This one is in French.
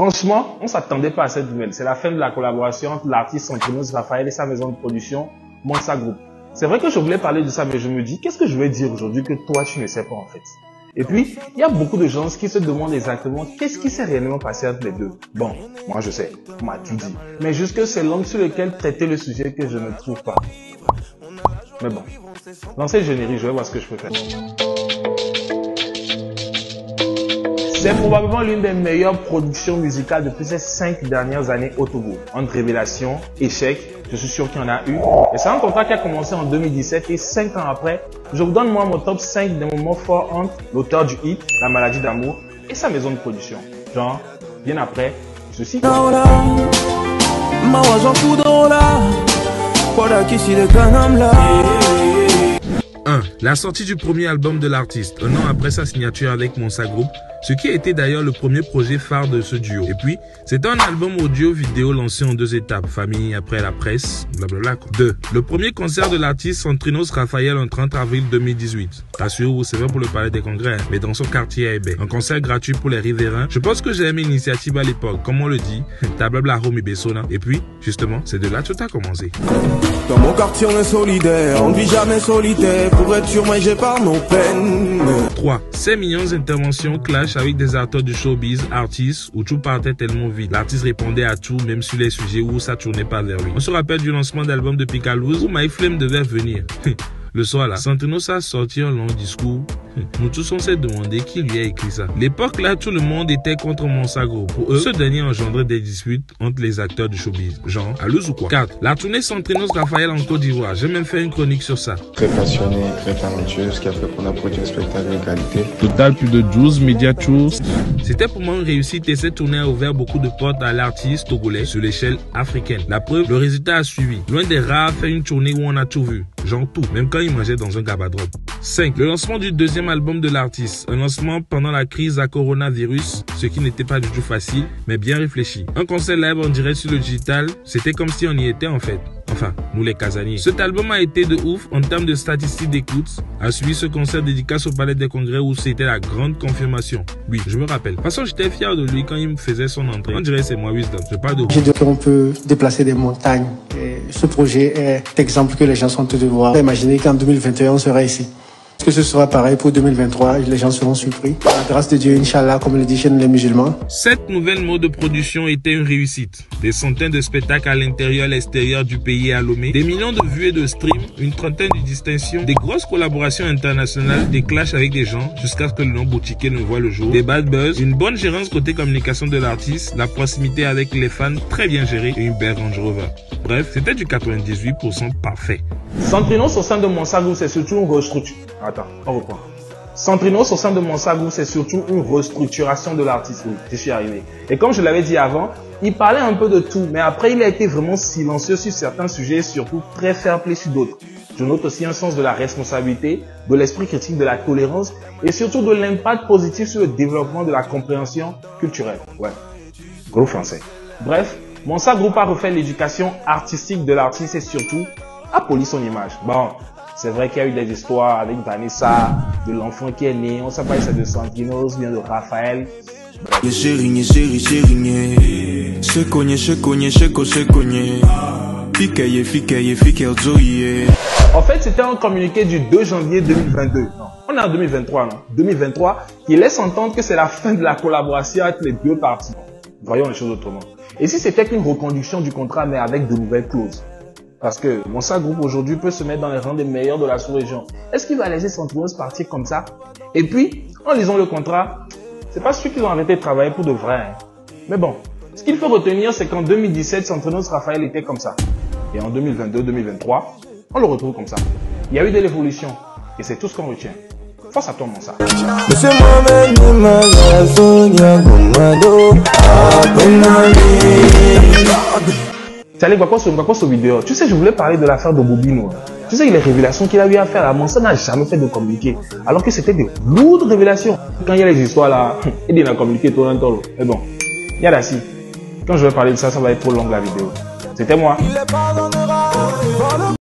Franchement, on s'attendait pas à cette nouvelle. C'est la fin de la collaboration entre l'artiste Santrinos Raphael et sa maison de production, Monsa Group. C'est vrai que je voulais parler de ça, mais je me dis, qu'est-ce que je vais dire aujourd'hui que toi, tu ne sais pas en fait? Et puis, il y a beaucoup de gens qui se demandent exactement qu'est-ce qui s'est réellement passé entre les deux. Bon, moi je sais, on m'a tout dit. Mais jusque c'est l'angle sur lequel traiter le sujet que je ne trouve pas. Mais bon, dans cette générique, je vais voir ce que je peux faire. C'est probablement l'une des meilleures productions musicales depuis ces 5 dernières années au Togo. Entre révélations, échecs, je suis sûr qu'il y en a eu. Et c'est un contrat qui a commencé en 2017 et 5 ans après, je vous donne moi mon top 5 des moments forts entre l'auteur du hit, La Maladie d'amour, et sa maison de production. Genre, bien après, ceci. 1. La sortie du premier album de l'artiste, un an après sa signature avec Monsa Group, ce qui a été d'ailleurs le premier projet phare de ce duo. Et puis, c'est un album audio-vidéo lancé en 2 étapes, famille après la presse, blablabla. 2. Le premier concert de l'artiste Santrinos Raphael en 30 avril 2018. Rassurez-vous, c'est vrai pour le palais des congrès, mais dans son quartier à Ebé. Un concert gratuit pour les riverains. Je pense que j'ai aimé l'initiative à l'époque, comme on le dit, tablabla home Bessona. Et puis, justement, c'est de là que tout a commencé. Dans mon quartier, on est solidaire, on ne vit jamais solitaire. Pour être sûr, moi j'ai pas nos peines. 3. Ces millions d'interventions clash avec des acteurs du showbiz, artistes, où tout partait tellement vite. L'artiste répondait à tout, même sur les sujets où ça tournait pas vers lui. On se rappelle du lancement d'album de Picalouz où My Flame devait venir. Le soir là, Santrinos a sorti un long discours. Nous tous on s'est demandé qui lui a écrit ça. L'époque là, tout le monde était contre Monsa Group. Pour eux, ce dernier engendrait des disputes entre les acteurs du showbiz. Genre, à l'use ou quoi. 4. La tournée Santrinos Raphael en Côte d'Ivoire. J'ai même fait une chronique sur ça. Très passionné, très talentueux, ce qui a fait qu'on a produit un spectacle de qualité. Total, plus de 12 médias tours. C'était pour moi une réussite et cette tournée a ouvert beaucoup de portes à l'artiste togolais sur l'échelle africaine. La preuve, le résultat a suivi. Loin des rares, fait une tournée où on a tout vu. Genre tout, même quand il mangeait dans un gabadrop. 5. Le lancement du deuxième album de l'artiste. Un lancement pendant la crise à coronavirus, ce qui n'était pas du tout facile, mais bien réfléchi. Un concert live en direct sur le digital, c'était comme si on y était en fait. Enfin, nous les Casaniers. Cet album a été de ouf en termes de statistiques d'écoute. A suivi ce concert dédicace au Palais des Congrès où c'était la grande confirmation. Oui, je me rappelle. De toute façon, j'étais fier de lui quand il me faisait son entrée. On dirait que c'est moi Wisdom. Je parle de... J'ai dit qu'on peut déplacer des montagnes. Et ce projet est l'exemple que les gens sont de voir. Imaginez qu'en 2021, on sera ici. Est-ce que ce sera pareil pour 2023? Les gens seront surpris. Par la grâce de Dieu, Inch'Allah, comme le disent les musulmans. Cette nouvelle mode de production était une réussite. Des centaines de spectacles à l'intérieur et à l'extérieur du pays à Lomé. Des millions de vues et de streams. Une trentaine de distinctions. Des grosses collaborations internationales. Des clashs avec des gens jusqu'à ce que le nom boutiquier ne voit le jour. Des bad buzz. Une bonne gérance côté communication de l'artiste. La proximité avec les fans très bien gérée. Et une belle Range Rover. Bref, c'était du 98% parfait. Santrinos au sein de Monsa Group, c'est surtout une restructuration. Attends, on reprend. Santrinos au sein de Monsa Group, c'est surtout une restructuration de l'artiste. Oui, je suis arrivé. Et comme je l'avais dit avant, il parlait un peu de tout, mais après il a été vraiment silencieux sur certains sujets et surtout très fair-play sur d'autres. Je note aussi un sens de la responsabilité, de l'esprit critique, de la tolérance et surtout de l'impact positif sur le développement de la compréhension culturelle. Ouais, gros français. Bref, Monsa Group a refait l'éducation artistique de l'artiste et surtout a poli son image. Bon, c'est vrai qu'il y a eu des histoires avec Vanessa, de l'enfant qui est né, on sait pas si c'est de Santrinos, bien de Raphaël. En fait, c'était un communiqué du 2 janvier 2022. Non, on est en 2023, non 2023, qui laisse entendre que c'est la fin de la collaboration avec les deux parties. Voyons les choses autrement. Et si c'était qu'une reconduction du contrat, mais avec de nouvelles clauses? Parce que Monsa Group aujourd'hui peut se mettre dans les rangs des meilleurs de la sous-région. Est-ce qu'il va laisser Santrinos partir comme ça? Et puis, en lisant le contrat, c'est pas sûr qu'ils ont arrêté de travailler pour de vrai. Hein. Mais bon, ce qu'il faut retenir, c'est qu'en 2017, Santrinos Raphael était comme ça. Et en 2022-2023, on le retrouve comme ça. Il y a eu de l'évolution. Et c'est tout ce qu'on retient. Force à toi, Monsa. Salut, quoi ce vidéo? Tu sais, je voulais parler de l'affaire de Bobino. Tu sais, les révélations qu'il a eu à faire à Monsa n'a jamais fait de communiqué. Alors que c'était des lourdes révélations. Quand il y a les histoires là, il a communiqué tout un temps. Mais bon, il y a là-ci. Quand je vais parler de ça, ça va être trop long la vidéo. C'était moi.